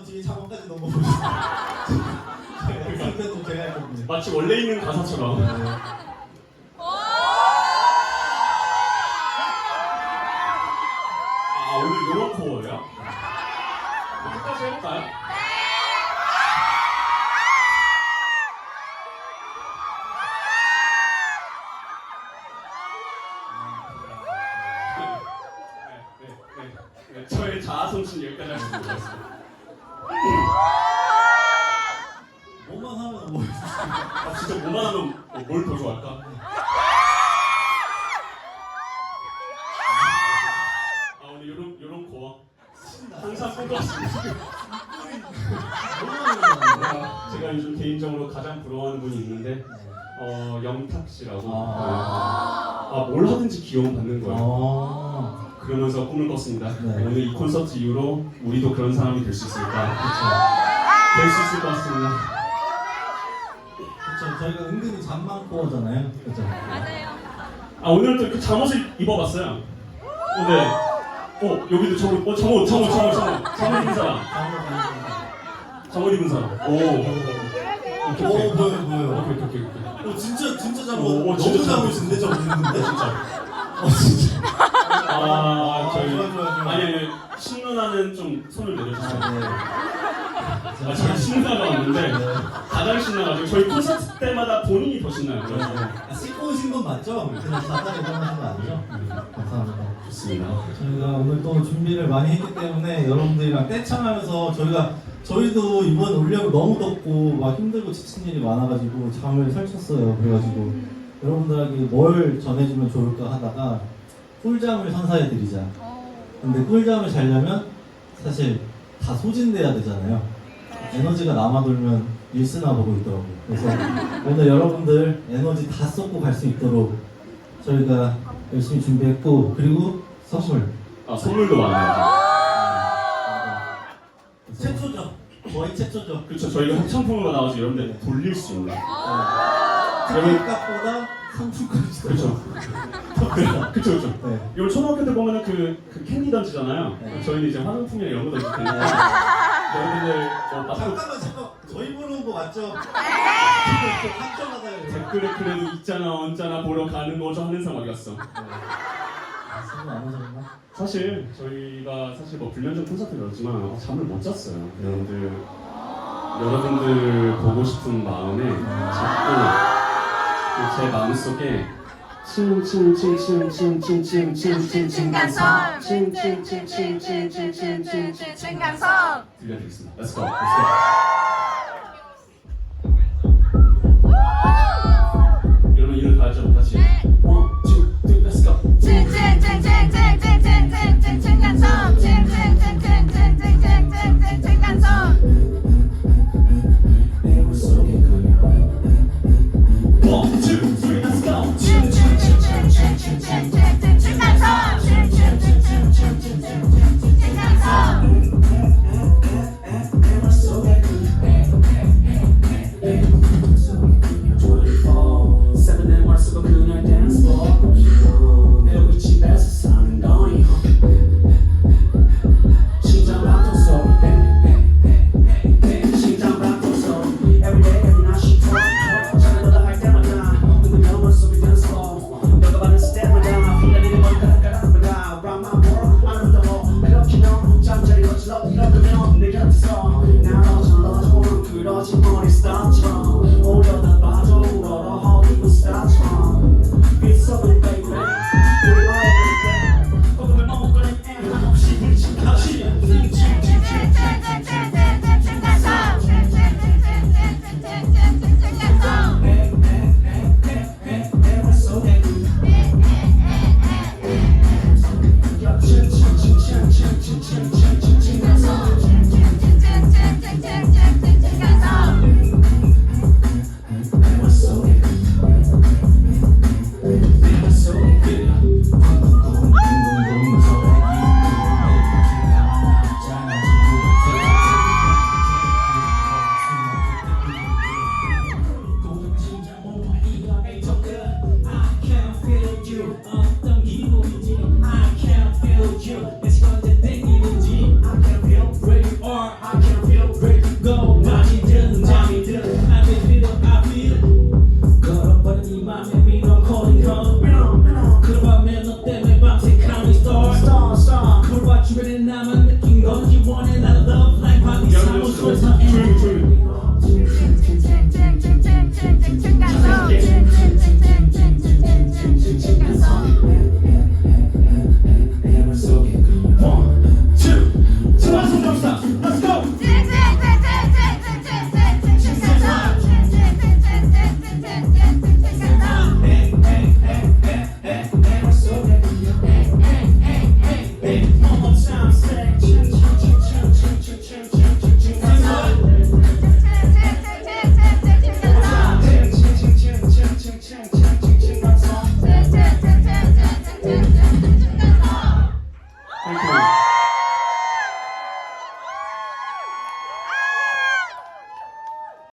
뒤에 작업까지 넘어보시죠. 그때도 제가 할 겁니다. 마치 원래 있는 가사처럼. 아, 오늘 이런 코어예요? 끝까지 해볼까요? 네. 저의 자아성취는 여기까지 하겠습니다. 뭐만 하면 뭐 아, 진짜 뭐만 하면 뭘 더 좋아할까? 아, 오늘 요런 코어 항상 꿈꿨습니다. 제가 요즘 개인적으로 가장 부러워하는 분이 있는데 영탁 씨라고 뭘 하든지 기원 받는 거예요. 그러면서 꿈을 꿨습니다. 네. 오늘 이 콘서트 이후로 우리도 그런 사람이 될 수 있을까? 될 수 있을 것 같습니다. 그렇죠. 저희가 은근히 잠만 코어잖아요. 그렇죠. 맞아요. 아, 오늘 또 이렇게 잠옷을 입어봤어요. 네. 여기도 잠옷 입은 사람. 잠옷 입은 사람. 보여요. 오케이. 진짜 진짜 너무 잠옷인데 저 입는데 진짜. 진짜. 저희 아니 신누나는 좀 손을 내려주세요. 저희 신누나가 왔는데 가장 신나가지고 저희 콘서트 때마다 본인이 더 신나요. 씻고 오신 건 맞죠? 그냥 자다가 일어나신 거 아니죠? 감사합니다. 좋습니다. 저희가 오늘 또 준비를 많이 했기 때문에 여러분들이랑 떼창하면서 저희도 이번 올려고 너무 덥고 막 힘들고 지친 일이 많아가지고 잠을 설쳤어요. 그래가지고 여러분들에게 뭘 전해주면 좋을까 하다가 꿀잠을 선사해드리자. 근데 꿀잠을 자려면 사실 다 소진돼야 되잖아요. 에너지가 남아돌면 일스나 보고 있더라고요. 그래서 오늘 여러분들 에너지 다 쏟고 갈 수 있도록 저희가 열심히 준비했고, 그리고 선물. 선물도 많아요. 최초죠. 거의 최초죠. 그렇죠. 저희가 합창품으로 나와서 여러분들 돌릴 수 있는. 값보다 상품까지. 그렇죠. 그렇죠. 네. 이걸 초등학교 때 보면은 그 캔디 던지잖아요. 네. 저희는 이제 화장품이나 이런 거 던질 텐데 여러분들 잠깐만 저희 보는 거 맞죠? 확정하다요. 댓글에 그래도 이짜나언짜나 보러 가는 거죠 하는 상황이었어. 선물 안 오셨나? 사실 저희가 뭐 불면증 콘서트를 열었지만 잠을 못 잤어요. 여러분들 보고 싶은 마음에 자꾸 제 마음속에 층간소음 층간소음 들려드리겠습니다. Let's go. 여러분 이를 다 하죠. 다시. 1, 2, 3, let's go. 층간소음 층간소음 1, 2, 3, let's go. 층간소음 real, real.